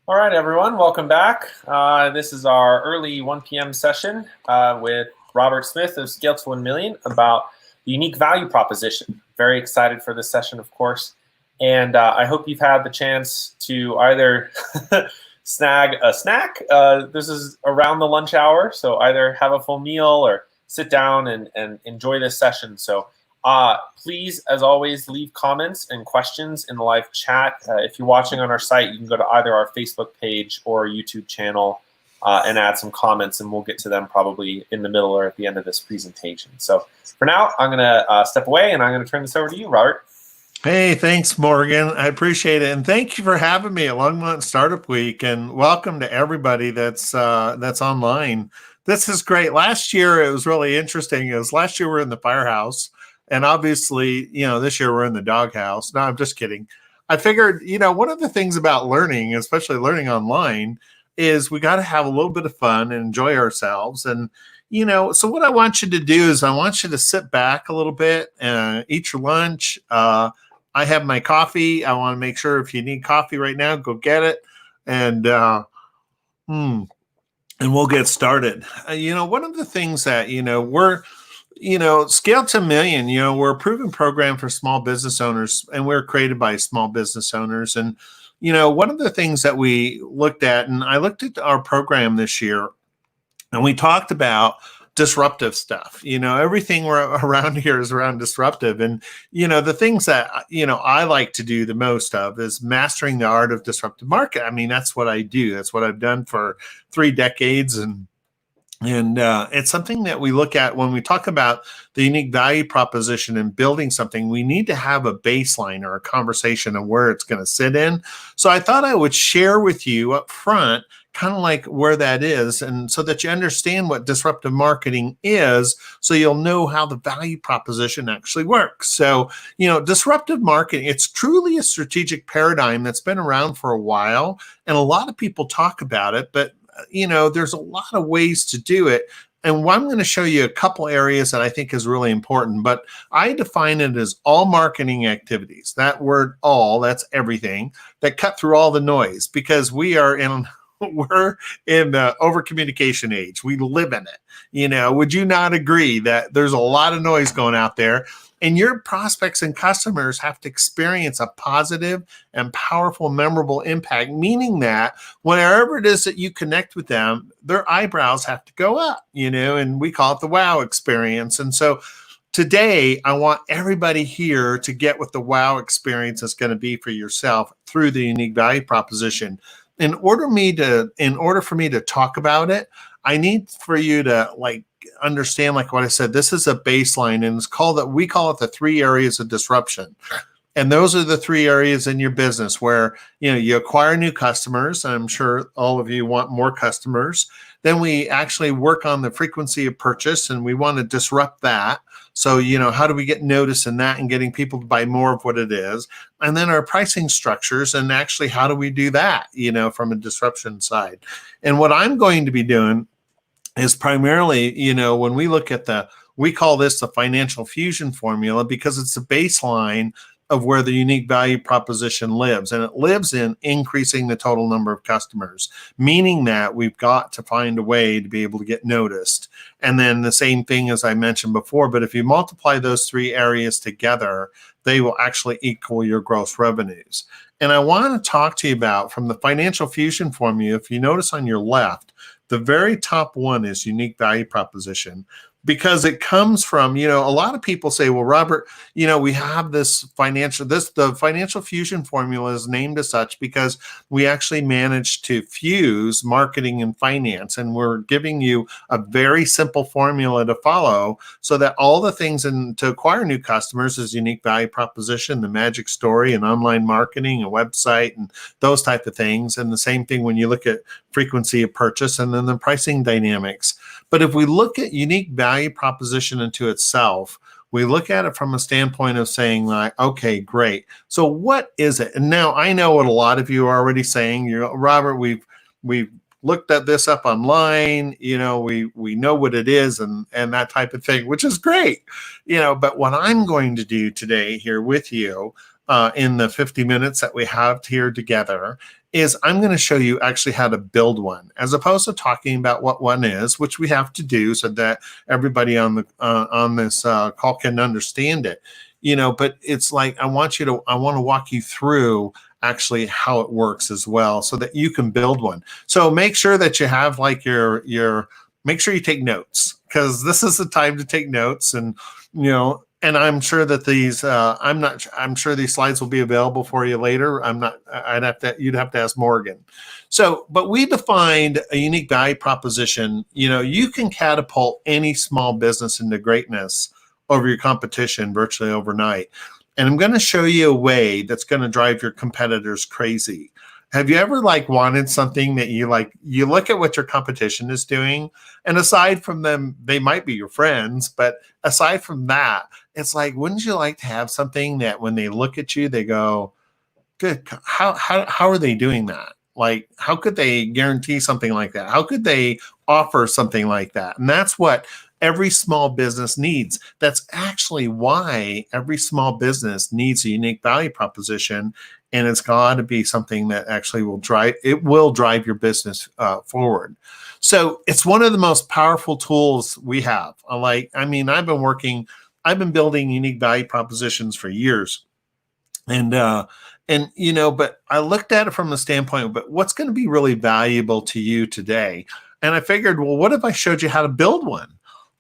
All right, everyone, welcome back. This is our early 1 p.m. session with Robert Smith of Scale to 1 Million about the unique value proposition. Very excited for this session, of course. And I hope you've had the chance to either snag a snack. This is around the lunch hour, so either have a full meal or sit down and enjoy this session. So please, as always, leave comments and questions in the live chat. If you're watching on our site, you can go to either our Facebook page or YouTube channel and add some comments, and we'll get to them probably in the middle or at the end of this presentation. So for now, I'm going to step away, and I'm going to turn this over to you, Robert. Hey, thanks, Morgan. I appreciate it, and thank you for having me at Longmont Startup Week. And welcome to everybody that's online. This is great. Last year it was really interesting. Last year we were in the firehouse. And obviously, this year we're in the doghouse. No, I'm just kidding. I figured, one of the things about learning, especially learning online, is we got to have a little bit of fun and enjoy ourselves. And, so what I want you to do is I want you to sit back a little bit and eat your lunch. I have my coffee. I want to make sure if you need coffee right now, go get it. And we'll get started. One of the things that, we're Scale to Million, we're a proven program for small business owners, and we're created by small business owners. And, one of the things that we looked at, and I looked at our program this year, and we talked about disruptive stuff. Everything around here is around disruptive. And, the things that, I like to do the most of is mastering the art of disruptive market. I mean, that's what I do. That's what I've done for 3 decades. And it's something that we look at when we talk about the unique value proposition and building something. We need to have a baseline or a conversation of where it's going to sit in. So I thought I would share with you up front kind of like where that is, and so that you understand what disruptive marketing is, so you'll know how the value proposition actually works. So, disruptive marketing, it's truly a strategic paradigm that's been around for a while, and a lot of people talk about it, but there's a lot of ways to do it. And I'm going to show you a couple areas that I think is really important, but I define it as all marketing activities. That word all, that's everything, that cut through all the noise, because we're in the over communication age. We live in it. Would you not agree that there's a lot of noise going out there? And your prospects and customers have to experience a positive and powerful, memorable impact, meaning that whenever it is that you connect with them, their eyebrows have to go up, and we call it the wow experience. And so today, I want everybody here to get what the wow experience is going to be for yourself through the unique value proposition. In order for me to talk about it, I need for you to understand, like what I said, this is a baseline, and we call it the 3 areas of disruption. And those are the 3 areas in your business where, you acquire new customers. And I'm sure all of you want more customers. Then we actually work on the frequency of purchase, and we want to disrupt that. So, how do we get notice in that and getting people to buy more of what it is? And then our pricing structures, and actually, how do we do that, from a disruption side? And what I'm going to be doing is primarily, when we look at we call this the financial fusion formula, because it's the baseline of where the unique value proposition lives. And it lives in increasing the total number of customers, meaning that we've got to find a way to be able to get noticed. And then the same thing as I mentioned before, but if you multiply those 3 areas together, they will actually equal your gross revenues. And I want to talk to you about, from the financial fusion formula, if you notice on your left, the very top one is unique value proposition, because it comes from, a lot of people say, well, Robert, we have the financial fusion formula is named as such because we actually managed to fuse marketing and finance. And we're giving you a very simple formula to follow, so that all the things to acquire new customers is unique value proposition, the magic story, and online marketing, a website, and those type of things. And the same thing when you look at frequency of purchase, and then the pricing dynamics. But if we look at unique value proposition into itself, we look at it from a standpoint of saying, okay, great. So what is it? And now I know what a lot of you are already saying. Robert, we've looked at this up online. We know what it is and that type of thing, which is great. But what I'm going to do today here with you in the 50 minutes that we have here together is I'm going to show you actually how to build one, as opposed to talking about what one is, which we have to do so that everybody on this call can understand it. But it's like I want to walk you through actually how it works as well, so that you can build one. So make sure that you have like make sure you take notes, because this is the time to take notes. And and I'm sure that I'm sure these slides will be available for you later. You'd have to ask Morgan. So, but we defined a unique value proposition. You can catapult any small business into greatness over your competition virtually overnight. And I'm going to show you a way that's going to drive your competitors crazy. Have you ever wanted something that you look at what your competition is doing, and aside from them, they might be your friends, but aside from that, it's like, wouldn't you like to have something that when they look at you, they go, good, how are they doing that? Like, how could they guarantee something like that? How could they offer something like that? And that's what every small business needs. That's actually why every small business needs a unique value proposition. And it's got to be something that actually will drive your business forward. So it's one of the most powerful tools we have. I've been building unique value propositions for years. And but I looked at it from the standpoint, but what's going to be really valuable to you today? And I figured, well, what if I showed you how to build one?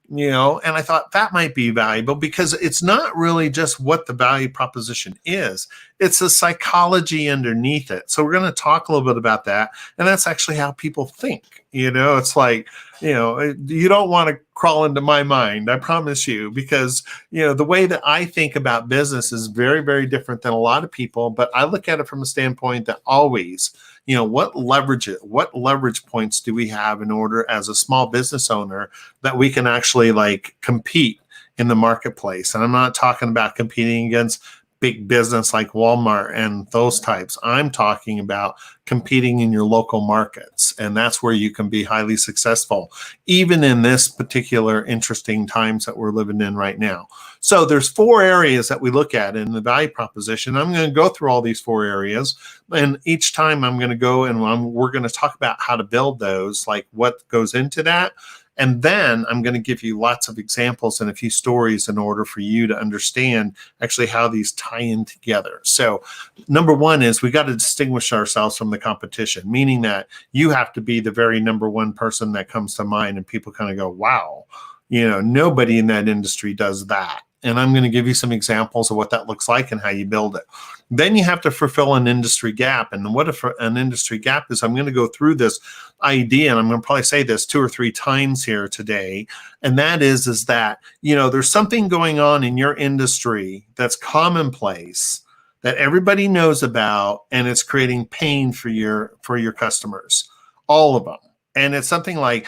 And I thought that might be valuable, because it's not really just what the value proposition is. It's the psychology underneath it. So we're going to talk a little bit about that. And that's actually how people think. It's like, you don't want to crawl into my mind, I promise you, because, the way that I think about business is very, very different than a lot of people. But I look at it from a standpoint that always, what leverage points do we have in order as a small business owner that we can actually compete in the marketplace? And I'm not talking about competing against big business like Walmart and those types. I'm talking about competing in your local markets. And that's where you can be highly successful, even in this particular interesting times that we're living in right now. So there's 4 areas that we look at in the value proposition. I'm going to go through all these 4 areas. And each time I'm going to go and we're going to talk about how to build those, like what goes into that. And then I'm going to give you lots of examples and a few stories in order for you to understand actually how these tie in together. So number 1 is we got to distinguish ourselves from the competition, meaning that you have to be the very number 1 person that comes to mind, and people kind of go, wow, nobody in that industry does that. And I'm going to give you some examples of what that looks like and how you build it. Then you have to fulfill an industry gap. And what if an industry gap is? I'm going to go through this idea, and I'm going to probably say this 2 or 3 times here today. And that is that, there's something going on in your industry that's commonplace that everybody knows about, and it's creating pain for your customers, all of them. And it's something like,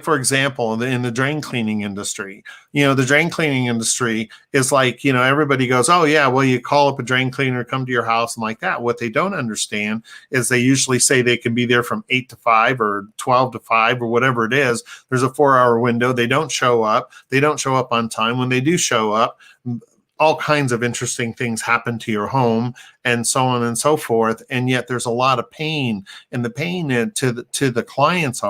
for example, in the drain cleaning industry, the drain cleaning industry is like, everybody goes, oh yeah, well, you call up a drain cleaner, come to your house and like that. What they don't understand is they usually say they can be there from 8 to 5 or 12 to 5 or whatever it is. There's a 4-hour window. They don't show up. They don't show up on time. When they do show up, all kinds of interesting things happen to your home and so on and so forth. And yet there's a lot of pain, and the pain to the clients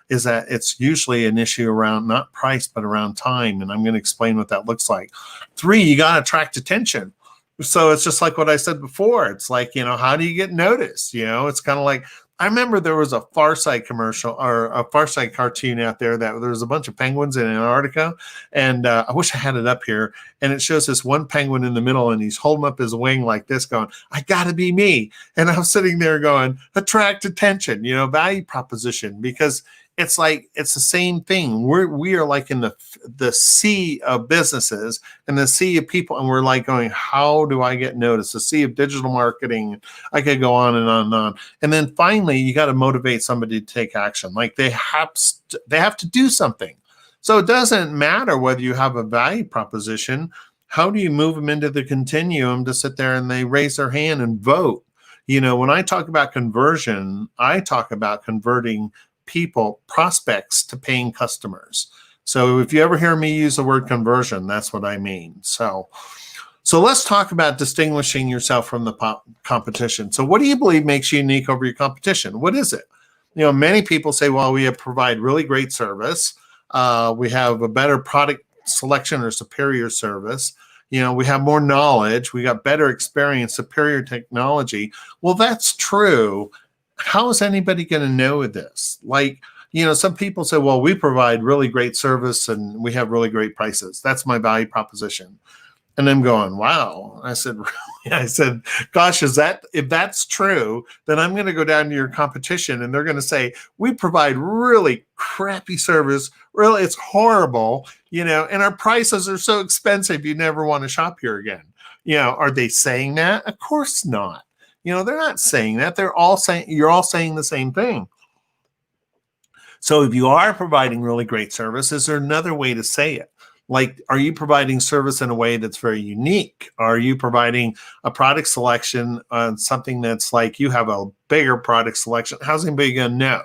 is that it's usually an issue around not price, but around time. And I'm going to explain what that looks like. 3, you got to attract attention. So it's just like what I said before. It's like, how do you get noticed? It's kind of like, I remember there was a Far Side commercial or a Far Side cartoon out there that there was a bunch of penguins in Antarctica. And I wish I had it up here. And it shows this one penguin in the middle, and he's holding up his wing like this going, I got to be me. And I'm sitting there going, attract attention, value proposition, because it's like, it's the same thing. We are like in the sea of businesses and the sea of people. And we're like going, how do I get noticed? The sea of digital marketing. I could go on and on and on. And then finally, you got to motivate somebody to take action. Like they have to do something. So it doesn't matter whether you have a value proposition. How do you move them into the continuum to sit there and they raise their hand and vote? When I talk about conversion, I talk about converting prospects to paying customers. So if you ever hear me use the word conversion, that's what I mean. So So let's talk about distinguishing yourself from the competition. So what do you believe makes you unique over your competition? What is it? Many people say, well, we provide really great service. We have a better product selection or superior service. We have more knowledge. We got better experience, superior technology. Well, that's true. How is anybody going to know this? Some people say, well, we provide really great service and we have really great prices. That's my value proposition. And I'm going, wow. I said, really? I said, gosh, if that's true, then I'm going to go down to your competition and they're going to say, we provide really crappy service. Really, it's horrible, and our prices are so expensive, you never want to shop here again. Are they saying that? Of course not. They're not saying that. You're all saying the same thing. So if you are providing really great service, is there another way to say it? Are you providing service in a way that's very unique? Are you providing a product selection on something that's like you have a bigger product selection? How's anybody going to know?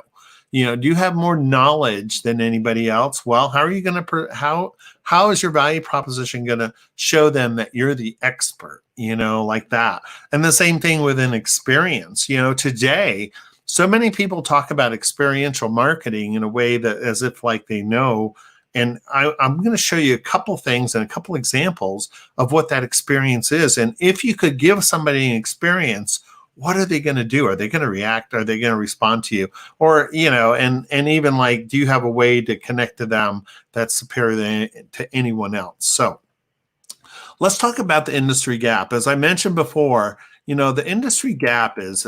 Do you have more knowledge than anybody else? Well, how are you going to, how is your value proposition going to show them that you're the expert, like that? And the same thing with an experience. Today, so many people talk about experiential marketing in a way that as if like they know. And I'm going to show you a couple things and a couple examples of what that experience is. And if you could give somebody an experience, what are they going to do? Are they going to react? Are they going to respond to you? Or, and even like, do you have a way to connect to them that's superior to anyone else? So let's talk about the industry gap. As I mentioned before, the industry gap is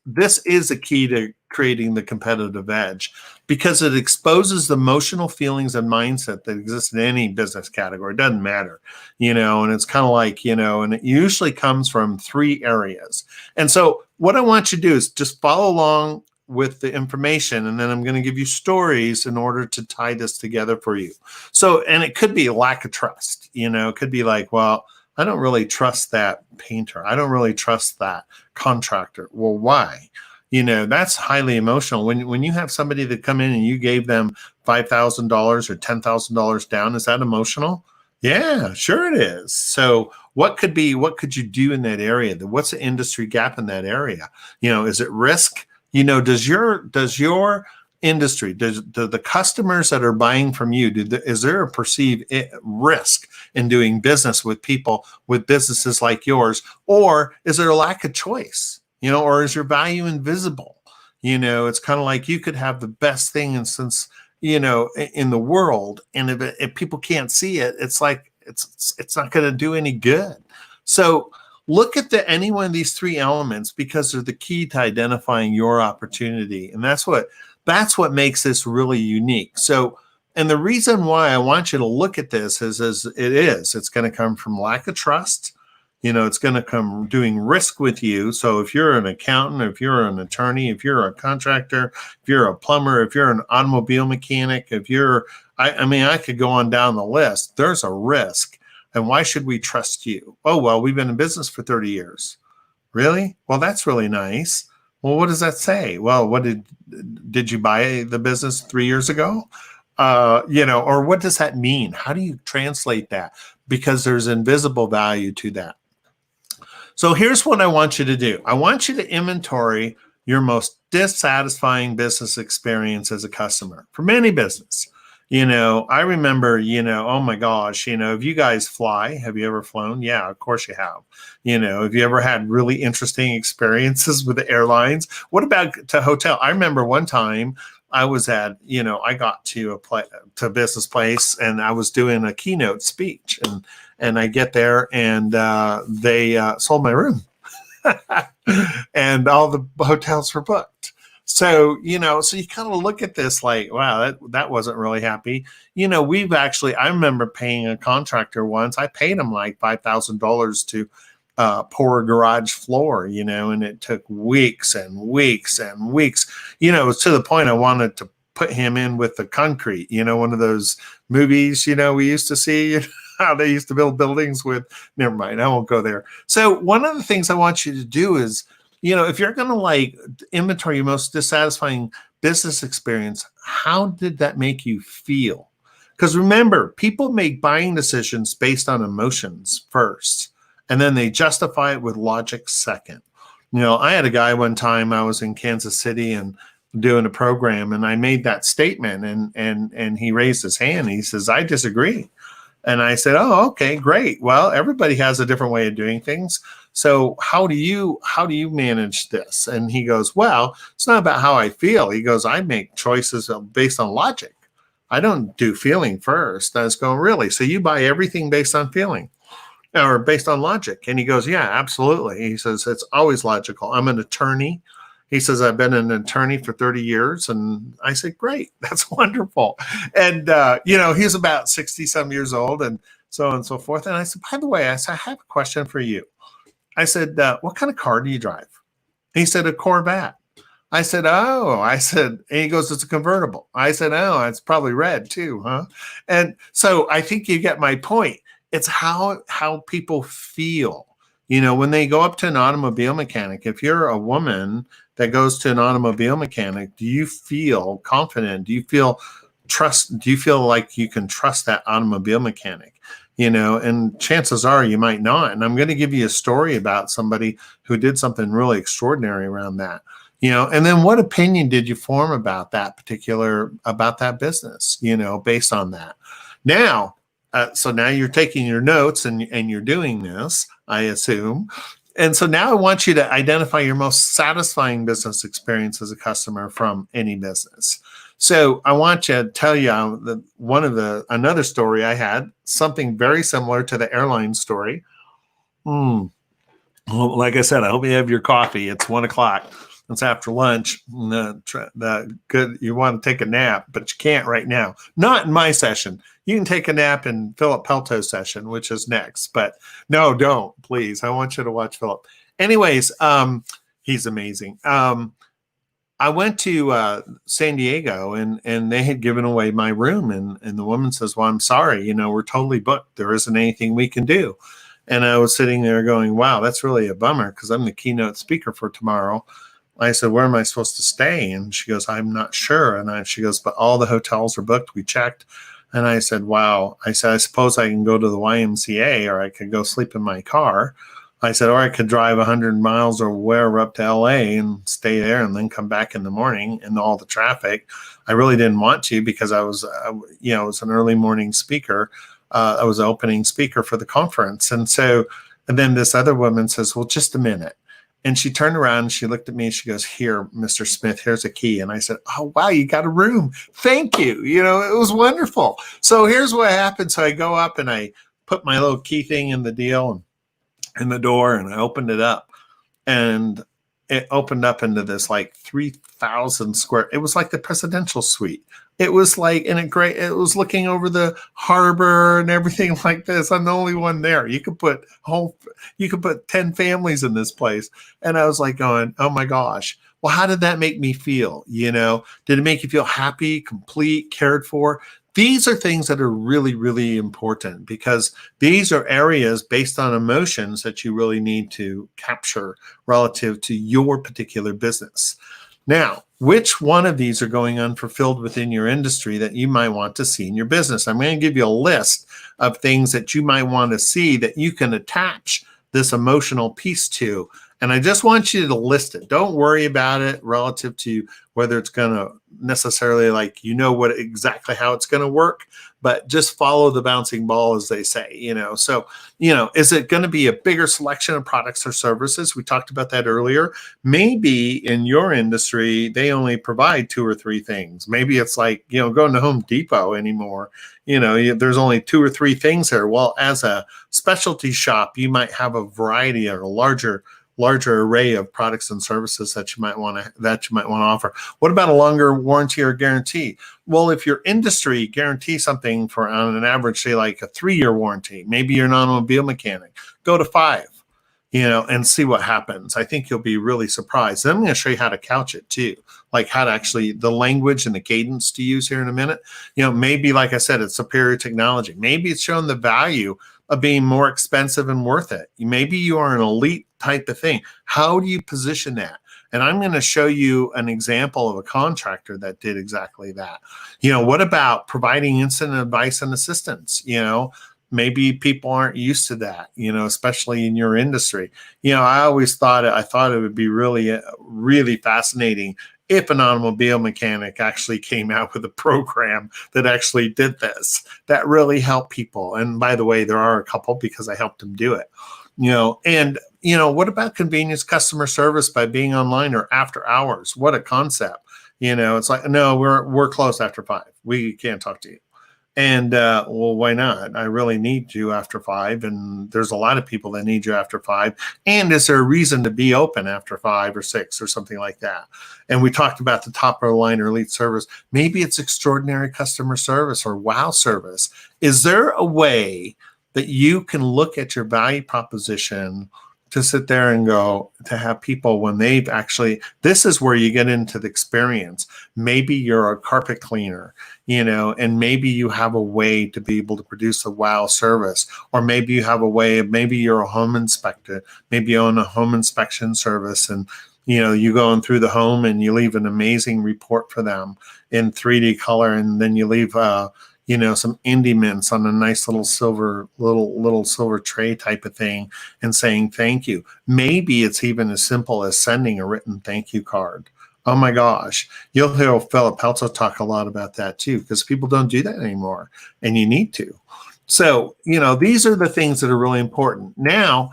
this is a key to creating the competitive edge because it exposes the emotional feelings and mindset that exist in any business category. It doesn't matter, and it's kind of like, and it usually comes from 3 areas. And so what I want you to do is just follow along with the information, and then I'm going to give you stories in order to tie this together for you. So, and it could be a lack of trust, it could be like, well, I don't really trust that painter. I don't really trust that contractor. Well, why? That's highly emotional. When you have somebody that come in and you gave them $5,000 or $10,000 down, is that emotional? Yeah, sure it is. So what could you do in that area? What's the industry gap in that area? Is it risk? Does your industry, do the customers that are buying from you, is there a perceived risk in doing business with people with businesses like yours? Or is there a lack of choice? Or is your value invisible? It's kind of like you could have the best thing in the world, and if people can't see it, it's like it's not going to do any good. So look at any one of these 3 elements because they're the key to identifying your opportunity, and that's what makes this really unique. So, and the reason why I want you to look at this is it's going to come from lack of trust. It's going to come doing risk with you. So if you're an accountant, if you're an attorney, if you're a contractor, if you're a plumber, if you're an automobile mechanic, I could go on down the list. There's a risk. And why should we trust you? Oh, well, we've been in business for 30 years. Really? Well, that's really nice. Well, what does that say? Well, what did you buy the business 3 years ago? Or what does that mean? How do you translate that? Because there's invisible value to that. So here's what I want you to do. I want you to inventory your most dissatisfying business experience as a customer from any business. I remember, oh my gosh, if you guys fly, have you ever flown? Yeah, of course you have. Have you ever had really interesting experiences with the airlines? What about to hotel? I remember one time I was at, I got to a business place and I was doing a keynote speech and I get there and they sold my room and all the hotels were booked. So, so you kind of look at this like, wow, that wasn't really happy. I remember paying a contractor once. I paid him like $5,000 to pour a garage floor, and it took weeks and weeks and weeks. It was to the point I wanted to put him in with the concrete, one of those movies, we used to see, how they used to build buildings with, never mind, I won't go there. So one of the things I want you to do is, if you're going to like inventory your most dissatisfying business experience, how did that make you feel? Because remember, people make buying decisions based on emotions first, and then they justify it with logic second. I had a guy one time, I was in Kansas City and doing a program, and I made that statement, and he raised his hand. He says, I disagree. And I said, oh, okay, great. Well, everybody has a different way of doing things. So how do you manage this? And he goes, well, it's not about how I feel. He goes, I make choices based on logic. I don't do feeling first. I was going, really? So you buy everything based on feeling or based on logic? And he goes, yeah, absolutely. He says, it's always logical. I'm an attorney. He says, I've been an attorney for 30 years. And I said, great, that's wonderful. And, he's about 60 some years old and so on and so forth. And I said, by the way, I said, I have a question for you. I said, what kind of car do you drive? He said, a Corvette. I said, and he goes, it's a convertible. I said, oh, it's probably red too, huh? And so I think you get my point. It's how people feel. When they go up to an automobile mechanic, if you're a woman that goes to an automobile mechanic, do you feel confident? Do you feel trust? Do you feel like you can trust that automobile mechanic? And chances are you might not. And I'm going to give you a story about somebody who did something really extraordinary around that. And then what opinion did you form about that business, based on that? Now, so now you're taking your notes and you're doing this, I assume. And so now I want you to identify your most satisfying business experience as a customer from any business. So I want you to tell you another story I had, something very similar to the airline story. Well, like I said, I hope you have your coffee. It's 1:00. It's after lunch. Good. You want to take a nap, but you can't right now. Not in my session. You can take a nap in Philip Pelto's session, which is next. But no, don't, please. I want you to watch Philip. Anyways, he's amazing. I went to San Diego, and they had given away my room, and the woman says, well, I'm sorry, we're totally booked. There isn't anything we can do. And I was sitting there going, wow, that's really a bummer because I'm the keynote speaker for tomorrow. I said, where am I supposed to stay? And she goes, I'm not sure. And she goes, but all the hotels are booked. We checked. And I said, wow. I said, I suppose I can go to the YMCA, or I could go sleep in my car. I said, or I could drive 100 miles or wherever up to LA and stay there and then come back in the morning in all the traffic. I really didn't want to because I was an early morning speaker. I was an opening speaker for the conference. And then this other woman says, well, just a minute. And she turned around and she looked at me and she goes, here, Mr. Smith, here's a key. And I said, oh, wow, you got a room. Thank you. It was wonderful. So here's what happened. So I go up and I put my little key thing in the deal in the door, and I opened it up, and it opened up into this like 3,000 square. It was like the presidential suite. It was like, it was looking over the harbor and everything like this. I'm the only one there. You could put 10 families in this place. And I was like going, oh my gosh. Well, how did that make me feel? Did it make you feel happy, complete, cared for? These are things that are really, really important because these are areas based on emotions that you really need to capture relative to your particular business. Now, which one of these are going unfulfilled within your industry that you might want to see in your business? I'm going to give you a list of things that you might want to see that you can attach this emotional piece to. And I just want you to list it. Don't worry about it relative to whether it's going to necessarily exactly how it's going to work, but just follow the bouncing ball, as they say, So, is it going to be a bigger selection of products or services? We talked about that earlier. Maybe in your industry, they only provide 2 or 3 things. Maybe it's like, going to Home Depot anymore. There's only 2 or 3 things there. Well, as a specialty shop, you might have a variety or a larger array of products and services that you might want to offer. What about a longer warranty or guarantee? Well, if your industry guarantees something for on an average, say like a 3-year warranty, maybe you're an automobile mechanic, go to 5, and see what happens. I think you'll be really surprised. Then I'm going to show you how to couch it too, like how to actually the language and the cadence to use here in a minute. Maybe like I said, it's superior technology. Maybe it's showing the value of being more expensive and worth it. Maybe you are an elite type of thing. How do you position that? And I'm going to show you an example of a contractor that did exactly that. What about providing instant advice and assistance? Maybe people aren't used to that, especially in your industry. I thought it would be really, really fascinating if an automobile mechanic actually came out with a program that actually did this, that really helped people. And by the way, there are a couple because I helped them do it. What about convenience customer service by being online or after hours? What a concept. It's like, no, we're closed after 5. We can't talk to you. And well, why not? I really need you after 5, and there's a lot of people that need you after 5. And is there a reason to be open after 5 or 6 or something like that? And we talked about the top of the line or elite service. Maybe it's extraordinary customer service or wow service. Is there a way that you can look at your value proposition to sit there and go to have people when they've actually, this is where you get into the experience. Maybe you're a carpet cleaner, and maybe you have a way to be able to produce a wow service, or maybe you have a way of, maybe you're a home inspector, maybe you own a home inspection service, and you go in through the home and you leave an amazing report for them in 3D color, and then you leave some indie mints on a nice little silver tray type of thing and saying thank you. Maybe it's even as simple as sending a written thank you card. Oh my gosh. You'll hear Philip Peltz talk a lot about that too, because people don't do that anymore, and you need to. So, these are the things that are really important. Now,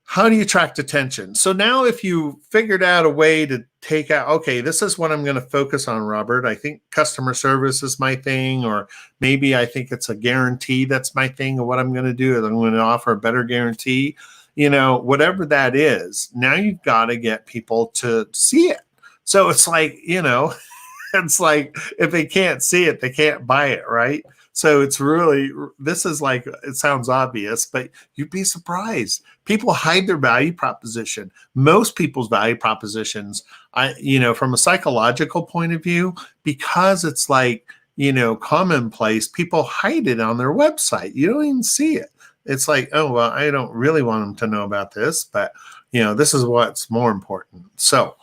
how do you attract attention? So now if you figured out a way to take out, okay, this is what I'm going to focus on, Robert. I think customer service is my thing, or maybe I think it's a guarantee that's my thing, or what I'm going to do is I'm going to offer a better guarantee, whatever that is. Now you've got to get people to see it. So it's like, it's like if they can't see it, they can't buy it, right? So it's really, this is like, it sounds obvious, but you'd be surprised. People hide their value proposition. Most people's value propositions, from a psychological point of view, because it's like, commonplace, people hide it on their website. You don't even see it. It's like, oh, well, I don't really want them to know about this, but, this is what's more important. So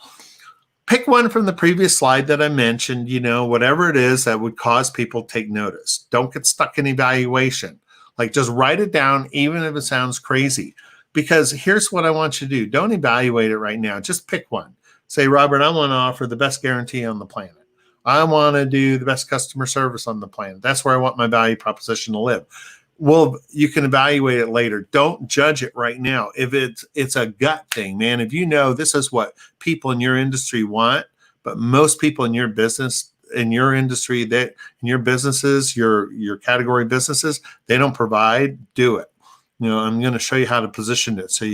pick one from the previous slide that I mentioned, whatever it is that would cause people to take notice. Don't get stuck in evaluation. Like, just write it down, even if it sounds crazy. Because here's what I want you to do. Don't evaluate it right now. Just pick one. Say, Robert, I want to offer the best guarantee on the planet. I want to do the best customer service on the planet. That's where I want my value proposition to live. Well, you can evaluate it later. Don't judge it right now. If it's a gut thing, man, if this is what people in your industry want, but most people in your business, in your industry, that in your businesses, your category businesses, they don't provide, do it. I'm going to show you how to position it. So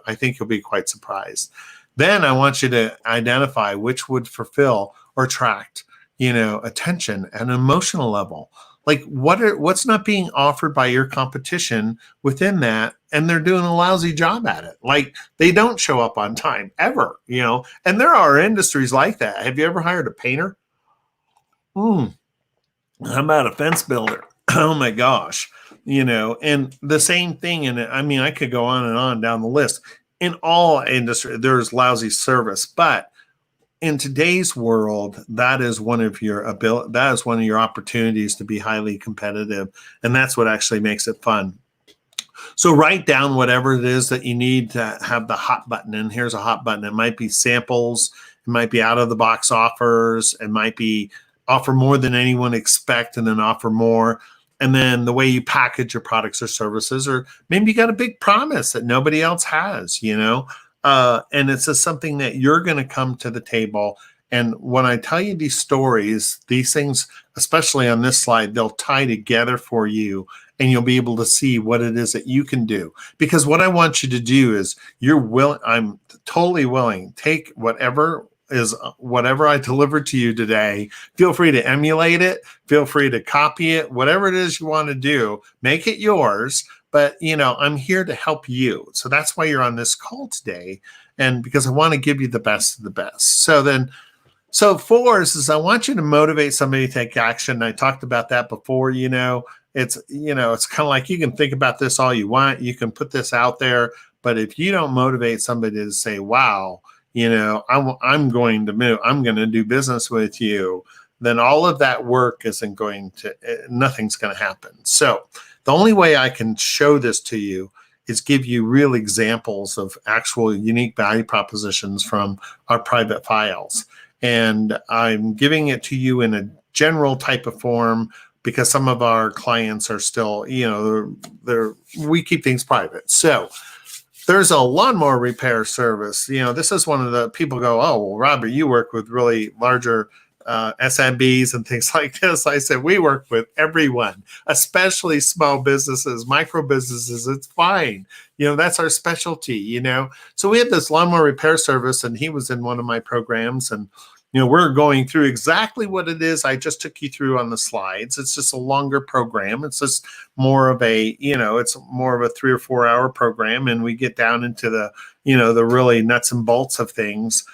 I think you'll be quite surprised. Then I want you to identify which would fulfill or attract, attention at an emotional level. Like, what's not being offered by your competition within that, and they're doing a lousy job at it. Like, they don't show up on time ever, and there are industries like that. Have you ever hired a painter? How about a fence builder? Oh my gosh. And the same thing. And I could go on and on down the list. In all industry, there's lousy service, but in today's world, that is one of your opportunities to be highly competitive. And that's what actually makes it fun. So write down whatever it is that you need to have the hot button. And here's a hot button. It might be samples. It might be out of the box offers. It might be offer more than anyone expect and then offer more. And then the way you package your products or services, or maybe you got a big promise that nobody else has, and it's just something that you're going to come to the table. And when I tell you these stories, these things, especially on this slide, they'll tie together for you, and you'll be able to see what it is that you can do. Because what I want you to do is I'm totally willing, take whatever I delivered to you today. Feel free to emulate it. Feel free to copy it. Whatever it is you want to do, make it yours. But, I'm here to help you. So that's why you're on this call today. And because I want to give you the best of the best. So 4 is I want you to motivate somebody to take action. I talked about that before, it's kind of like, you can think about this all you want. You can put this out there, but if you don't motivate somebody to say, wow, I'm going to move, I'm going to do business with you, then all of that work isn't going to, nothing's going to happen. So the only way I can show this to you is give you real examples of actual unique value propositions from our private files. And I'm giving it to you in a general type of form because some of our clients are still, we keep things private. So there's a lawnmower repair service. This is one of the people go, oh, well, Robert, you work with really larger SMBs and things like this. I said, we work with everyone, especially small businesses, micro businesses. It's fine. That's our specialty, So we had this lawnmower repair service, and he was in one of my programs, and we're going through exactly what it is I just took you through on the slides. It's just a longer program. It's just more of a, it's more of a 3 or 4 hour program. And we get down into the, the really nuts and bolts of things.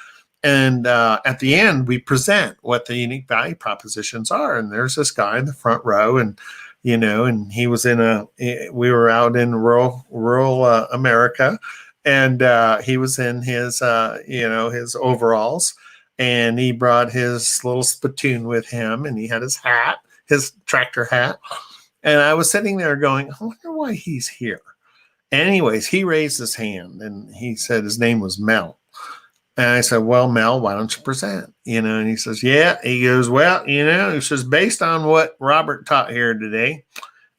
And at the end, we present what the unique value propositions are. And there's this guy in the front row, and and he was we were out in rural America, and he was in his, his overalls. And he brought his little spittoon with him, and he had his hat, his tractor hat. And I was sitting there going, I wonder why he's here. Anyways, he raised his hand, and he said his name was Mel. And I said, well, Mel, why don't you present? And he says, yeah. He goes, well, he says, based on what Robert taught here today,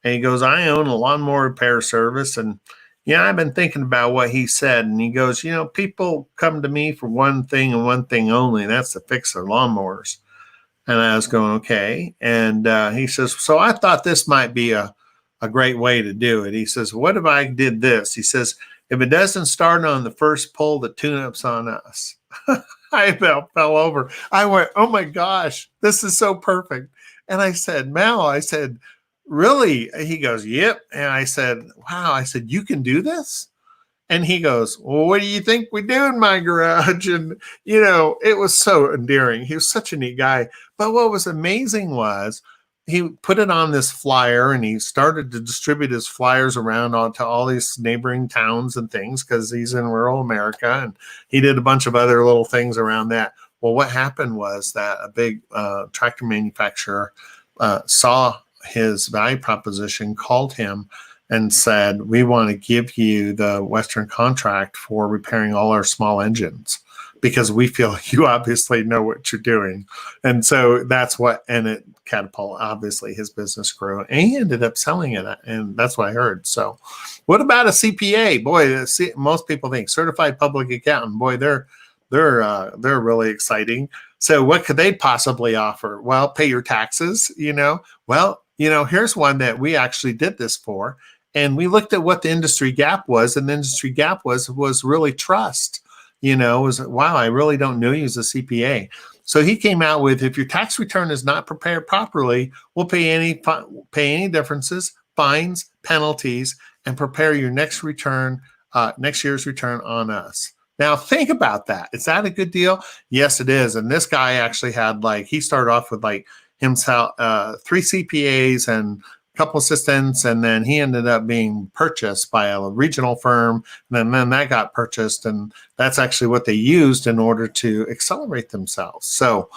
and he goes, I own a lawnmower repair service, and I've been thinking about what he said. And he goes, people come to me for one thing and one thing only, and that's to fix their lawnmowers. And I was going, okay. And he says, so I thought this might be a great way to do it. He says, what if I did this? He says, if it doesn't start on the first pull, the tune-up's on us. I fell over. I went, oh my gosh, this is so perfect. And I said, Mel, really? He goes, yep. And I said, wow. I said, you can do this? And he goes, well, what do you think we do in my garage? And, it was so endearing. He was such a neat guy. But what was amazing was he put it on this flyer, and he started to distribute his flyers around onto all these neighboring towns and things because he's in rural America. And he did a bunch of other little things around that. Well, what happened was that a big tractor manufacturer saw his value proposition, called him and said, we want to give you the Western contract for repairing all our small engines because we feel you obviously know what you're doing. And so that's and it catapulted, obviously his business grew, and he ended up selling it. And that's what I heard. So what about a CPA? Boy, most people think certified public accountant. Boy, they're really exciting. So what could they possibly offer? Well, pay your taxes, Well, here's one that we actually did this for. And we looked at what the industry gap was, and the industry gap was really trust. Was, wow, I really don't know you as a CPA. So he came out with, if your tax return is not prepared properly, we'll pay any differences, fines, penalties, and prepare your next year's return on us. Now think about that. Is that a good deal? Yes, it is. And this guy actually had he started off with himself, 3 CPAs and a couple assistants, and then he ended up being purchased by a regional firm, and then that got purchased, and that's actually what they used in order to accelerate themselves. So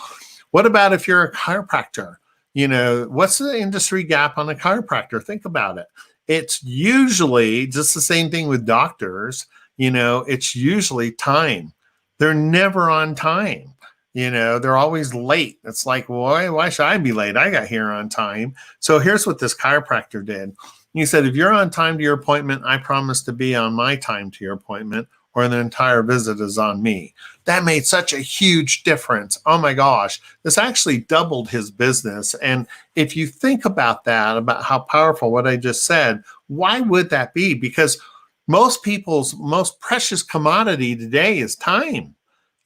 what about if you're a chiropractor? What's the industry gap on a chiropractor? Think about it. It's usually just the same thing with doctors. It's usually time. They're never on time. They're always late. It's like, why should I be late? I got here on time. So here's what this chiropractor did. He said, if you're on time to your appointment, I promise to be on my time to your appointment, or the entire visit is on me. That made such a huge difference. Oh my gosh, this actually doubled his business. And if you think about that, about how powerful what I just said, why would that be? Because most people's most precious commodity today is time.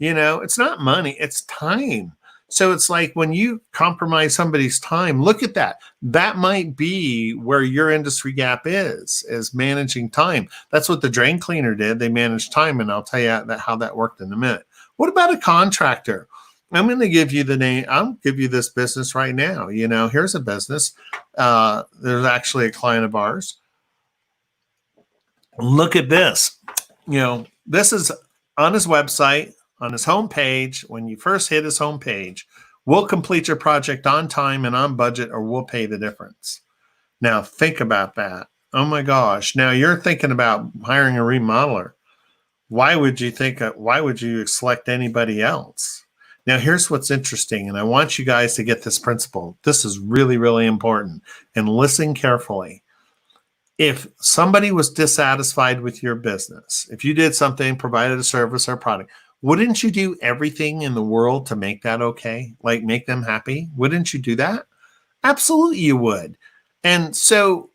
It's not money, it's time. So it's like when you compromise somebody's time, look at that. That might be where your industry gap is managing time. That's what the drain cleaner did. They managed time, and I'll tell you how that worked in a minute. What about a contractor? I'm going to give you the name. I'll give you this business right now. Here's a business. There's actually a client of ours. Look at this. This is on his website. on his home page, when you first hit his home page, we'll complete your project on time and on budget, or we'll pay the difference. Now think about that. Oh my gosh. Now you're thinking about hiring a remodeler. Why would you select anybody else? Now here's what's interesting, and I want you guys to get this principle. This is really, really important, and listen carefully. If somebody was dissatisfied with your business, if you did something, provided a service or product, wouldn't you do everything in the world to make that okay? Like make them happy? Wouldn't you do that? Absolutely you would. And so,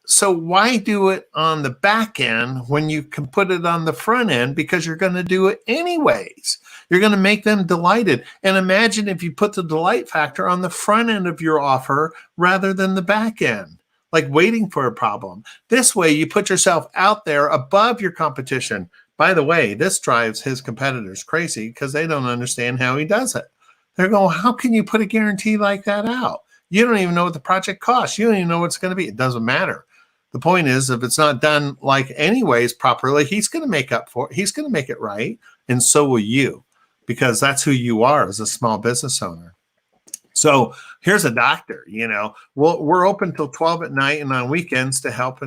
so why do it on the back end when you can put it on the front end? Because you're going to do it anyways. You're going to make them delighted. And imagine if you put the delight factor on the front end of your offer rather than the back end, like waiting for a problem. This way you put yourself out there above your competition. By the way, this drives his competitors crazy because they don't understand how he does it. They're going, how can you put a guarantee like that out? You don't even know what the project costs. You don't even know what it's going to be. It doesn't matter. The point is, if it's not done like anyways properly, he's going to make up for it. He's going to make it right. And so will you, because that's who you are as a small business owner. So here's a doctor, we're open till 12 at night and on weekends to help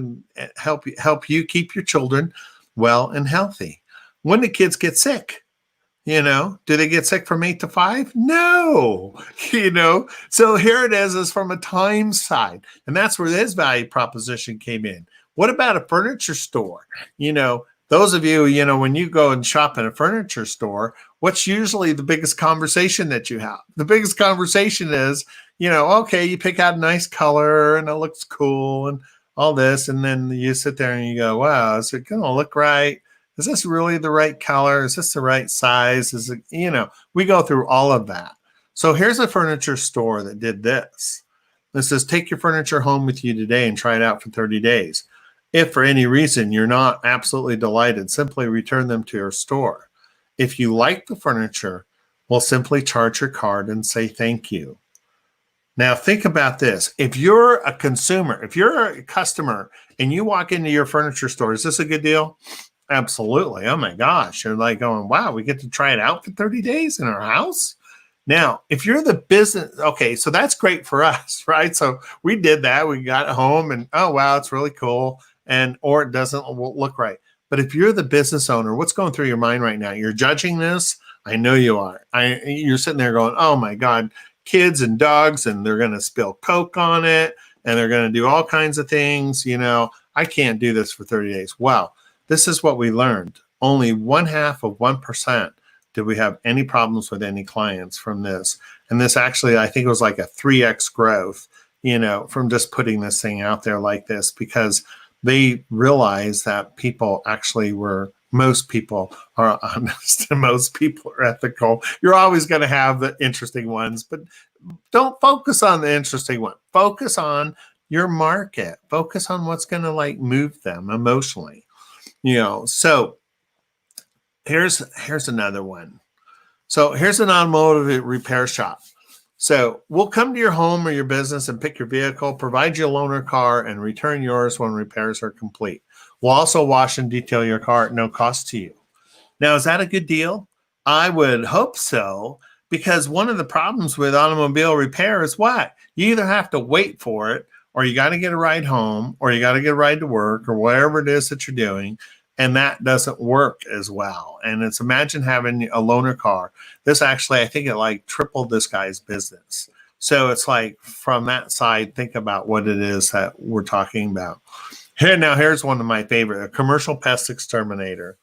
you keep your children well and healthy. When the kids get sick, do they get sick from 8 to 5? No, So here it is from a time side. And that's where this value proposition came in. What about a furniture store? Those of you, when you go and shop at a furniture store, what's usually the biggest conversation that you have? The biggest conversation is, okay, you pick out a nice color and it looks cool and all this. And then you sit there and you go, wow, is it going to look right? Is this really the right color? Is this the right size? Is it, we go through all of that. So here's a furniture store that did this. It says, take your furniture home with you today and try it out for 30 days. If for any reason you're not absolutely delighted, simply return them to your store. If you like the furniture, we'll simply charge your card and say thank you. Now think about this. If you're a consumer, if you're a customer and you walk into your furniture store, is this a good deal? Absolutely. Oh my gosh. You're like going, wow, we get to try it out for 30 days in our house. Now, if you're the business, okay, so that's great for us, right? So we did that. We got home and, oh, wow, it's really cool. Or it doesn't look right. But if you're the business owner, what's going through your mind right now? You're judging this. I know you are. You're sitting there going, oh my God, kids and dogs, and they're going to spill Coke on it. And they're going to do all kinds of things. I can't do this for 30 days. Wow. This is what we learned. Only 0.5% did we have any problems with any clients from this. And this actually, I think it was like a 3x growth, from just putting this thing out there like this, because they realized that most people are honest and most people are ethical. You're always going to have the interesting ones, but don't focus on the interesting one. Focus on your market. Focus on what's going to move them emotionally. So here's another one. So here's an automotive repair shop. So we'll come to your home or your business and pick your vehicle, provide you a loaner car, and return yours when repairs are complete. We'll also wash and detail your car at no cost to you. Now, is that a good deal? I would hope so, because one of the problems with automobile repair is what? You either have to wait for it, or you got to get a ride home, or you got to get a ride to work, or whatever it is that you're doing. And that doesn't work as well. And imagine having a loaner car. This actually, I think it tripled this guy's business. So it's from that side, think about what it is that we're talking about. Here's one of my favorite, a commercial pest exterminator.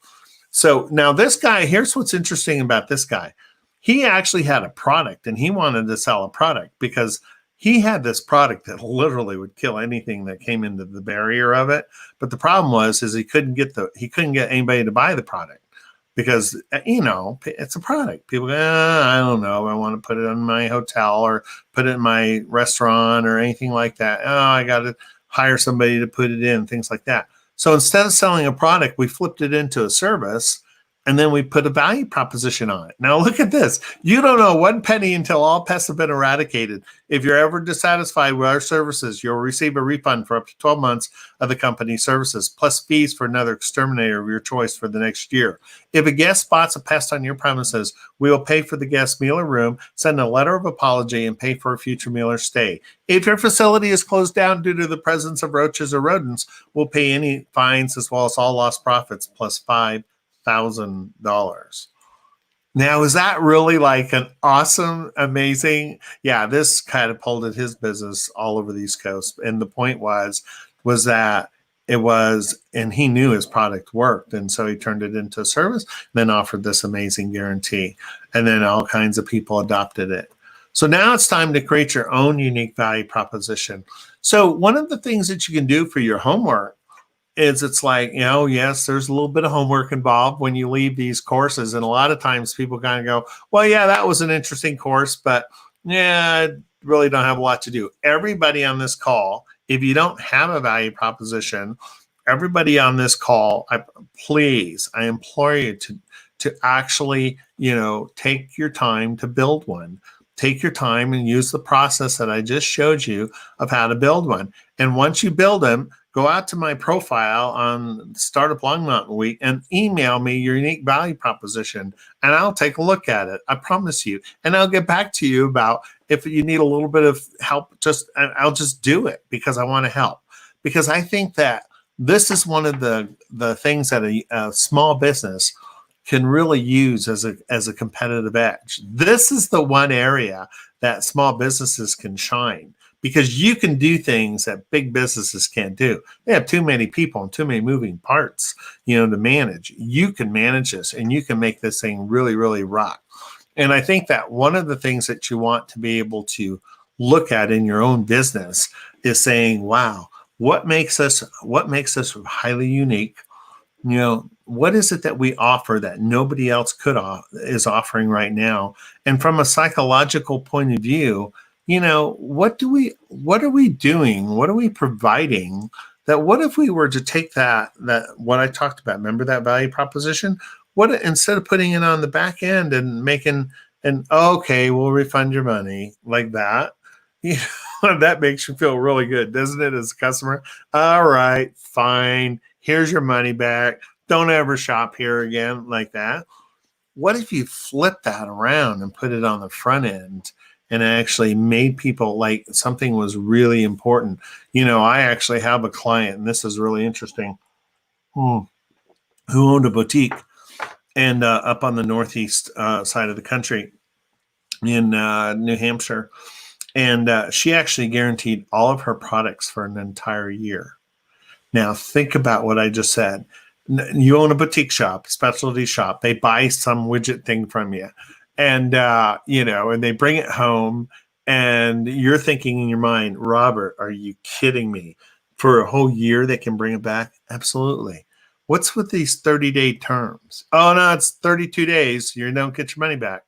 So now this guy, here's what's interesting about this guy. He actually had a product and he wanted to sell a product because he had this product that literally would kill anything that came into the barrier of it. But the problem was he couldn't get anybody to buy the product because, it's a product. People go, I don't know. I want to put it in my hotel or put it in my restaurant or anything like that. Oh, I got to hire somebody to put it in, things like that. So instead of selling a product, we flipped it into a service. And then we put a value proposition on it. Now look at this. You don't know one penny until all pests have been eradicated. If you're ever dissatisfied with our services, you'll receive a refund for up to 12 months of the company's services, plus fees for another exterminator of your choice for the next year. If a guest spots a pest on your premises, we will pay for the guest's meal or room, send a letter of apology, and pay for a future meal or stay. If your facility is closed down due to the presence of roaches or rodents, we'll pay any fines as well as all lost profits, plus $5,000. Now, is that really like an awesome, amazing? Yeah, this catapulted his business all over the East Coast. And the point was that it was, and he knew his product worked. And so he turned it into a service, then offered this amazing guarantee. And then all kinds of people adopted it. So now it's time to create your own unique value proposition. So one of the things that you can do for your homework is it's like, yes, there's a little bit of homework involved when you leave these courses. And a lot of times people kind of go, well, yeah, that was an interesting course, but yeah, I really don't have a lot to do. Everybody on this call, if you don't have a value proposition, everybody on this call, I implore you to actually, take your time to build one. Take your time and use the process that I just showed you of how to build one. And once you build them, go out to my profile on Startup Long Mountain Week and email me your unique value proposition, and I'll take a look at it. I promise you. And I'll get back to you about if you need a little bit of help. I'll just do it because I want to help. Because I think that this is one of the things that a small business can really use as a competitive edge. This is the one area that small businesses can shine, because you can do things that big businesses can't do. They have too many people and too many moving parts, to manage. You can manage this and you can make this thing really, really rock. And I think that one of the things that you want to be able to look at in your own business is saying, wow, what makes us highly unique? What is it that we offer that nobody else is offering right now? And from a psychological point of view, what are we doing? What are we providing? That what if we were to take that what I talked about, remember that value proposition? What instead of putting it on the back end and making okay, we'll refund your money like that. That makes you feel really good, doesn't it, as a customer? All right, fine. Here's your money back. Don't ever shop here again, like that. What if you flip that around and put it on the front end and actually made people like something was really important? I actually have a client, and this is really interesting, who owned a boutique and up on the northeast side of the country in New Hampshire. And she actually guaranteed all of her products for an entire year. Now, think about what I just said. You own a boutique shop, specialty shop. They buy some widget thing from you. And, and they bring it home. And you're thinking in your mind, Robert, are you kidding me? For a whole year, they can bring it back? Absolutely. What's with these 30-day terms? Oh, no, it's 32 days. You don't get your money back.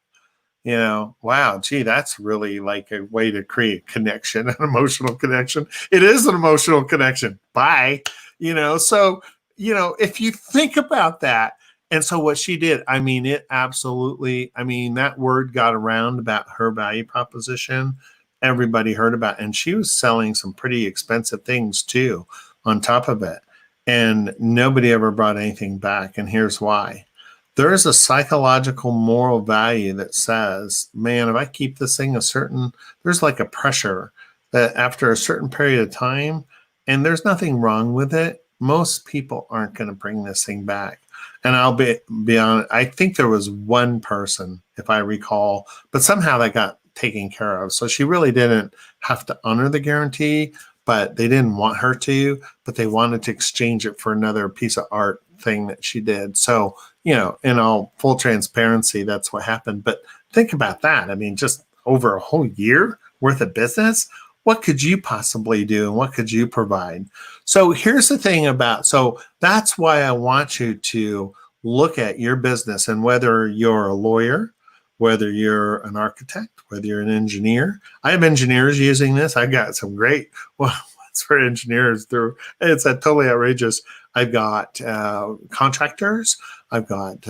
Wow, gee, that's really like a way to create connection, an emotional connection. It is an emotional connection. Bye. So, if you think about that, and so what she did, it absolutely, that word got around about her value proposition. Everybody heard about it, and she was selling some pretty expensive things too on top of it. And nobody ever brought anything back. And here's why. There is a psychological moral value that says, man, if I keep this thing there's like a pressure that after a certain period of time, and there's nothing wrong with it, most people aren't going to bring this thing back. And I'll be honest, I think there was one person, if I recall, but somehow that got taken care of. So she really didn't have to honor the guarantee, but they didn't want her to, but they wanted to exchange it for another piece of art thing that she did. So, in all full transparency, that's what happened. But think about that. Just over a whole year worth of business, what could you possibly do and what could you provide? So here's the thing so that's why I want you to look at your business, and whether you're a lawyer, whether you're an architect, whether you're an engineer. I have engineers using this. I got some great products for engineers through. It's totally outrageous. I've got contractors. I've got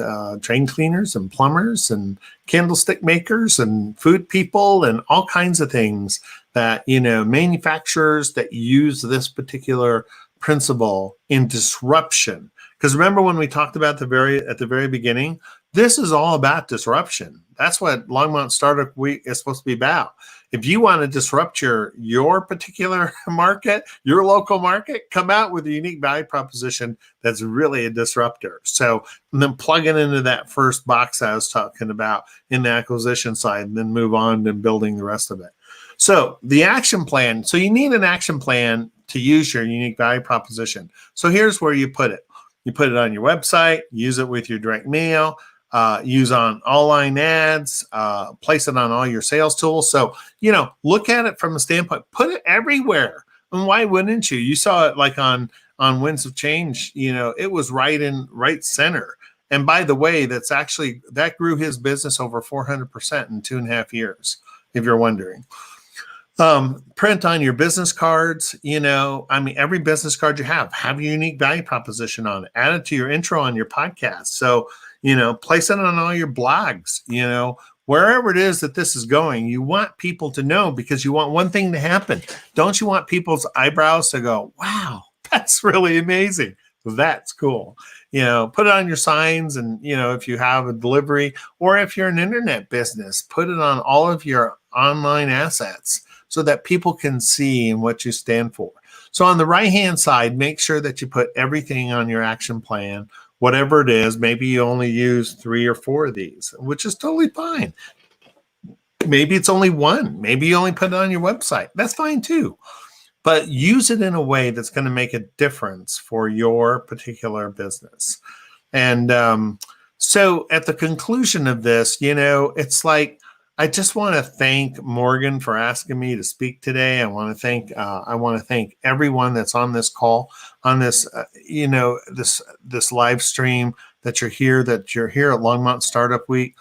drain cleaners and plumbers and candlestick makers and food people and all kinds of things that, manufacturers that use this particular principle in disruption. Because remember when we talked about at the very beginning, this is all about disruption. That's what Longmont Startup Week is supposed to be about. If you want to disrupt your particular market, your local market, come out with a unique value proposition that's really a disruptor. So and then plug it into that first box I was talking about in the acquisition side, and then move on to building the rest of it. So the action plan. So you need an action plan to use your unique value proposition. So here's where you put it. You put it on your website, use it with your direct mail, use on online ads, place it on all your sales tools. So, look at it from a standpoint, put it everywhere. And why wouldn't you? You saw it like on Winds of Change, it was right center. And by the way, that grew his business over 400% in 2.5 years, if you're wondering. Print on your business cards, every business card you have a unique value proposition on it. Add it to your intro on your podcast. So, place it on all your blogs, wherever it is that this is going. You want people to know, because you want one thing to happen. Don't you want people's eyebrows to go, wow, that's really amazing. That's cool. Put it on your signs, and, if you have a delivery, or if you're an internet business, put it on all of your online assets, so that people can see and what you stand for. So on the right-hand side, make sure that you put everything on your action plan, whatever it is. Maybe you only use 3 or 4 of these, which is totally fine. Maybe it's only 1. Maybe you only put it on your website. That's fine too. But use it in a way that's going to make a difference for your particular business. And so at the conclusion of this, it's like, I just want to thank Morgan for asking me to speak today. I want to thank everyone that's on this call, on this, this live stream, that you're here at Longmont Startup Week.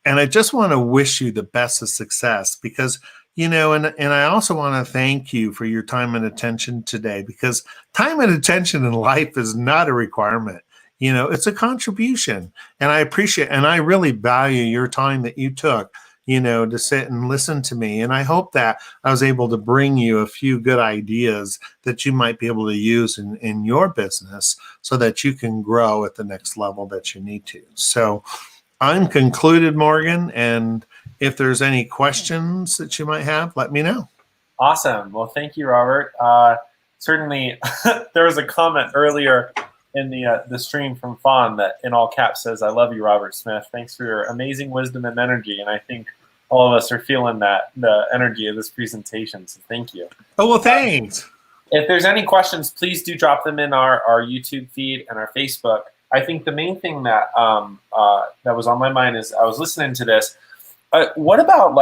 And I just want to wish you the best of success, because, and I also want to thank you for your time and attention today, because time and attention in life is not a requirement. It's a contribution. And I appreciate, and I really value your time that you took, to sit and listen to me. And I hope that I was able to bring you a few good ideas that you might be able to use in your business, so that you can grow at the next level that you need to. So I'm concluded, Morgan. And if there's any questions that you might have, let me know. Awesome. Well, thank you, Robert. Certainly, there was a comment earlier in the stream from Fawn that in all caps says, "I love you, Robert Smith. Thanks for your amazing wisdom and energy." And I think all of us are feeling the energy of this presentation. So thank you. Oh, well, thanks. If there's any questions, please do drop them in our YouTube feed and our Facebook. I think the main thing that that was on my mind is, I was listening to this. What about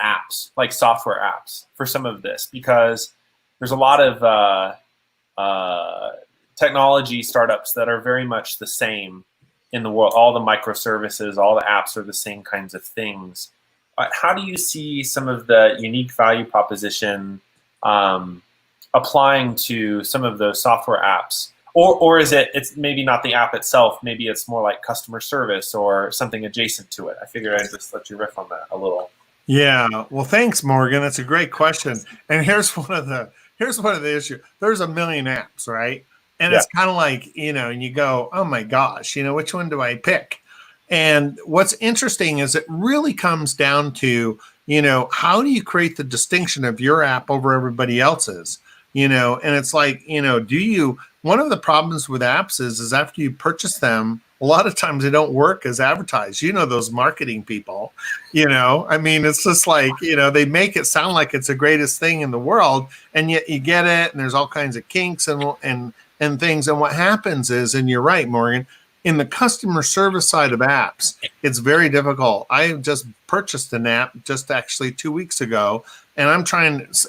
apps, like software apps for some of this? Because there's a lot of technology startups that are very much the same in the world. All the microservices, all the apps are the same kinds of things. How do you see some of the unique value proposition applying to some of those software apps? Or is it's maybe not the app itself, maybe it's more like customer service or something adjacent to it? I figured I'd just let you riff on that a little. Yeah, well, thanks, Morgan. That's a great question. And here's one of the issues. There's a million apps, right? And it's kind of like, and you go, oh my gosh, which one do I pick? And what's interesting is it really comes down to, how do you create the distinction of your app over everybody else's? And it's like, one of the problems with apps is after you purchase them, a lot of times they don't work as advertised. Those marketing people, it's just like, they make it sound like it's the greatest thing in the world, and yet you get it, and there's all kinds of kinks and things. And what happens is, and you're right, Morgan, in the customer service side of apps, it's very difficult. I just purchased an app just actually 2 weeks ago, and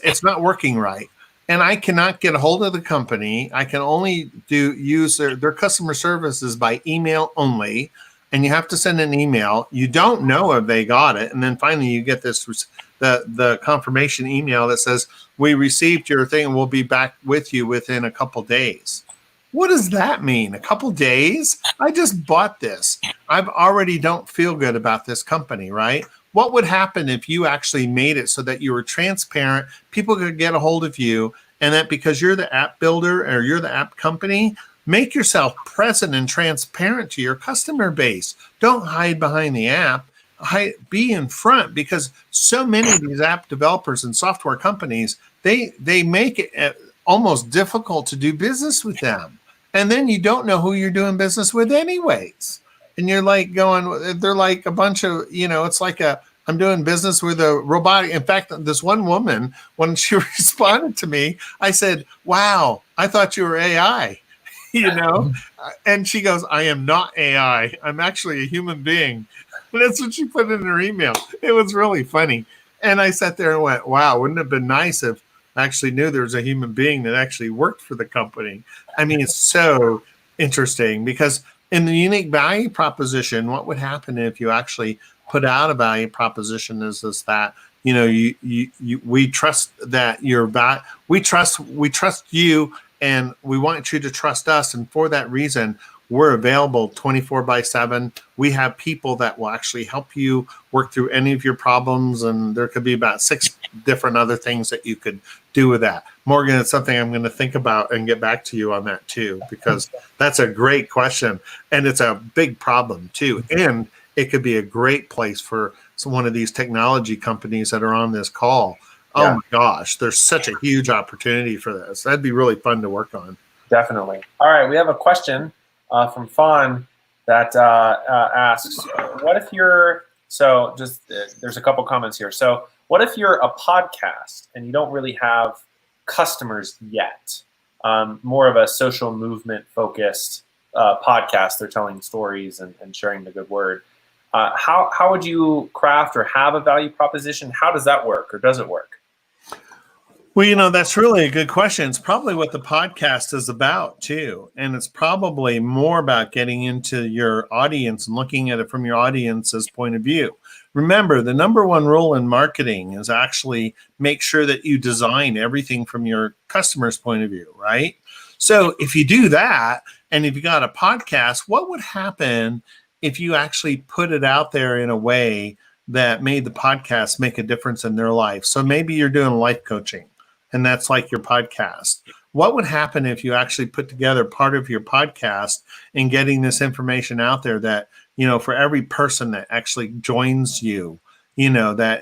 it's not working right. And I cannot get a hold of the company. I can only use their customer services by email only. And you have to send an email. You don't know if they got it. And then finally you get this the confirmation email that says, we received your thing and we'll be back with you within a couple days. What does that mean? A couple days? I just bought this. I've already don't feel good about this company, right? What would happen if you actually made it so that you were transparent, people could get a hold of you, and that because you're the app builder or you're the app company, make yourself present and transparent to your customer base. Don't hide behind the app. Be in front, because so many of these app developers and software companies, they make it almost difficult to do business with them. And then you don't know who you're doing business with anyways. And you're like going, they're like a bunch of, it's like I'm doing business with a robotic. In fact, this one woman, when she responded to me, I said, wow, I thought you were AI, and she goes, I am not AI. I'm actually a human being. And that's what she put in her email. It was really funny. And I sat there and went, wow, wouldn't it have been nice if I actually knew there was a human being that actually worked for the company? I mean, it's so interesting, because in the unique value proposition, what would happen if you actually put out a value proposition is that, we trust that we trust you, and we want you to trust us. And for that reason, we're available 24/7. We have people that will actually help you work through any of your problems. And there could be about 6 different other things that you could do with that. Morgan, it's something I'm going to think about and get back to you on that too, because that's a great question. And it's a big problem too. And it could be a great place for one of these technology companies that are on this call. Yeah. Oh my gosh, there's such a huge opportunity for this. That'd be really fun to work on. Definitely. All right, we have a question from Fawn that asks, what if you're, there's a couple comments here. So what if you're a podcast and you don't really have customers yet? More of a social movement focused podcast. They're telling stories and sharing the good word. How would you craft or have a value proposition? How does that work, or does it work? Well, that's really a good question. It's probably what the podcast is about too. And it's probably more about getting into your audience and looking at it from your audience's point of view. Remember, the number one rule in marketing is actually make sure that you design everything from your customer's point of view, right? So if you do that, and if you got a podcast, what would happen if you actually put it out there in a way that made the podcast make a difference in their life? So maybe you're doing life coaching, and that's like your podcast. What would happen if you actually put together part of your podcast and getting this information out there that, for every person that actually joins you, the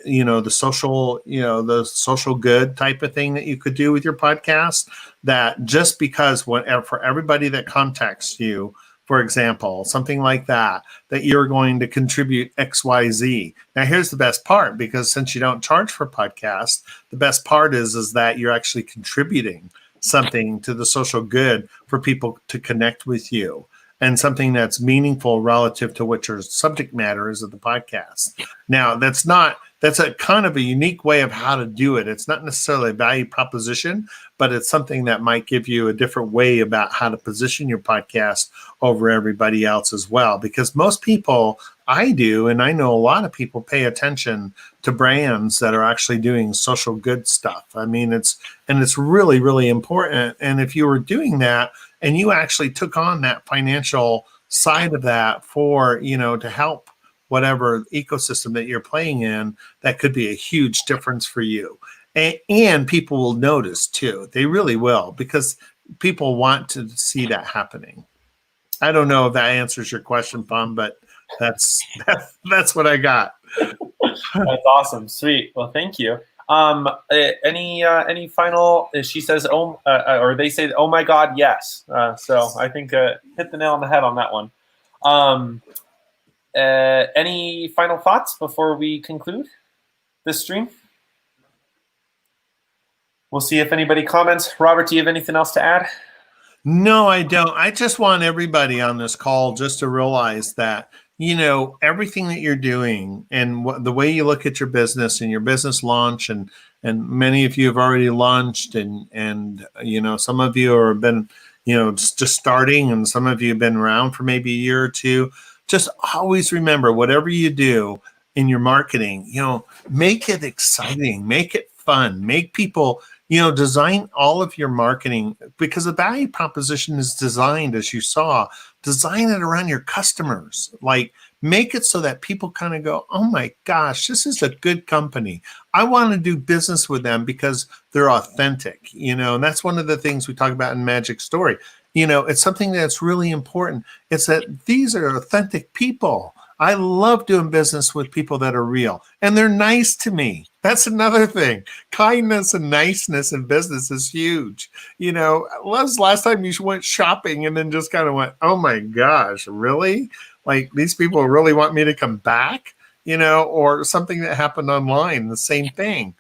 social good type of thing that you could do with your podcast, that just because for everybody that contacts you, for example, something like that you're going to contribute XYZ. Now, here's the best part, because since you don't charge for podcasts, the best part is that you're actually contributing something to the social good for people to connect with you, and something that's meaningful relative to what your subject matter is of the podcast. Now, that's a kind of a unique way of how to do it. It's not necessarily a value proposition, but it's something that might give you a different way about how to position your podcast over everybody else as well. Because most people, I do, and I know a lot of people, pay attention to brands that are actually doing social good stuff. I mean, it's really, really important. And if you were doing that and you actually took on that financial side of that for, to help whatever ecosystem that you're playing in, that could be a huge difference for you. And people will notice too. They really will, because people want to see that happening. I don't know if that answers your question, Pam, but that's what I got. That's awesome. Sweet. Well, thank you. Any final? She says, or they say, oh my God, yes. So I think hit the nail on the head on that one. Any final thoughts before we conclude this stream? We'll see if anybody comments. Robert, do you have anything else to add? No, I don't. I just want everybody on this call just to realize that, everything that you're doing and the way you look at your business and your business launch, and many of you have already launched, and some of you have been, just starting, and some of you have been around for maybe a year or two. Just always remember, whatever you do, in your marketing, make it exciting, make it fun, make people, design all of your marketing, because the value proposition is designed, as you saw, design it around your customers. Like, make it so that people kind of go, oh my gosh, this is a good company. I want to do business with them because they're authentic, and that's one of the things we talk about in Magic Story. It's something that's really important. It's that these are authentic people. I love doing business with people that are real and they're nice to me. That's another thing. Kindness and niceness in business is huge. When was the last time you went shopping and then just kind of went, oh my gosh, really? Like, these people really want me to come back, or something that happened online, the same thing.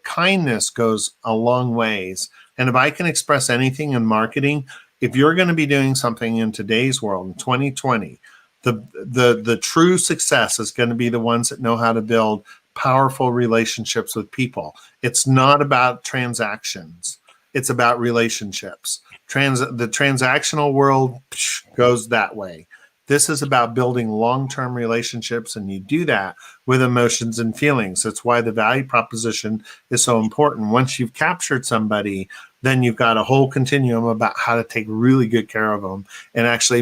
Kindness goes a long ways. And if I can express anything in marketing, if you're going to be doing something in today's world, in 2020, the true success is going to be the ones that know how to build powerful relationships with people. It's not about transactions. It's about relationships. The transactional world goes that way. This is about building long-term relationships, and you do that with emotions and feelings. That's why the value proposition is so important. Once you've captured somebody, then you've got a whole continuum about how to take really good care of them and actually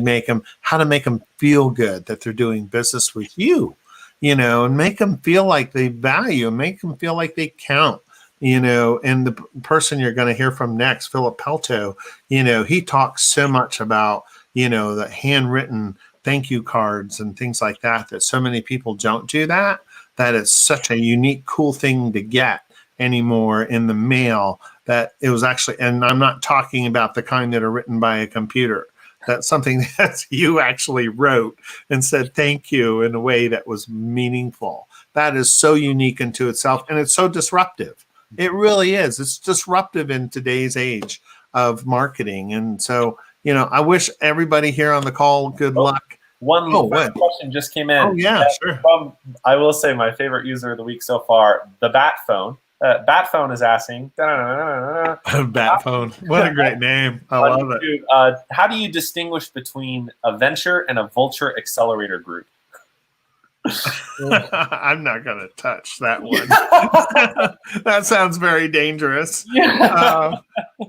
how to make them feel good that they're doing business with you, and make them feel like they value, make them feel like they count. And the person you're going to hear from next, Philip Pelto, he talks so much about, the handwritten thank you cards and things like that so many people don't do that it's such a unique, cool thing to get anymore in the mail, that it was actually, and I'm not talking about the kind that are written by a computer. That's something that you actually wrote and said thank you in a way that was meaningful. That is so unique into itself, and it's so disruptive. It really is. It's disruptive in today's age of marketing. And so, I wish everybody here on the call good luck. One question just came in. Oh, yeah, sure. From, I will say, my favorite user of the week so far, the Bat Phone. Bat Phone is asking. Bat Phone. What a great name. I love it. How do you distinguish between a venture and a Vulture Accelerator group? I'm not going to touch that one. That sounds very dangerous.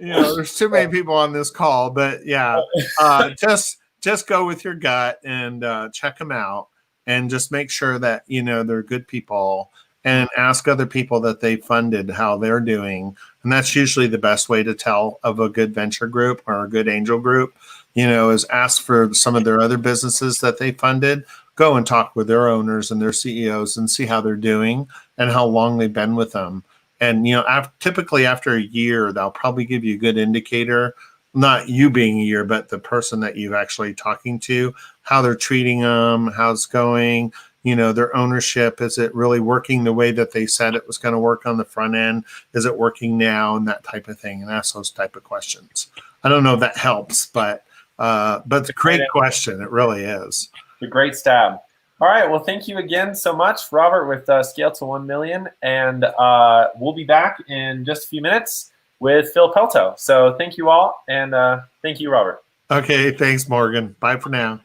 There's too many people on this call, but yeah, just go with your gut and check them out, and just make sure that they're good people, and ask other people that they funded how they're doing. And that's usually the best way to tell of a good venture group or a good angel group, is ask for some of their other businesses that they funded. Go and talk with their owners and their CEOs and see how they're doing and how long they've been with them. And, typically after a year, they'll probably give you a good indicator, not you being a year, but the person that you've actually talking to, how they're treating them, how it's going, their ownership. Is it really working the way that they said it was going to work on the front end? Is it working now? And that type of thing, and ask those type of questions. I don't know if that helps, but it's a great question. It really is. A great stab. All right. Well, thank you again so much, Robert, with Scale to 1 Million. And we'll be back in just a few minutes with Phil Pelto. So thank you all. And thank you, Robert. Okay. Thanks, Morgan. Bye for now.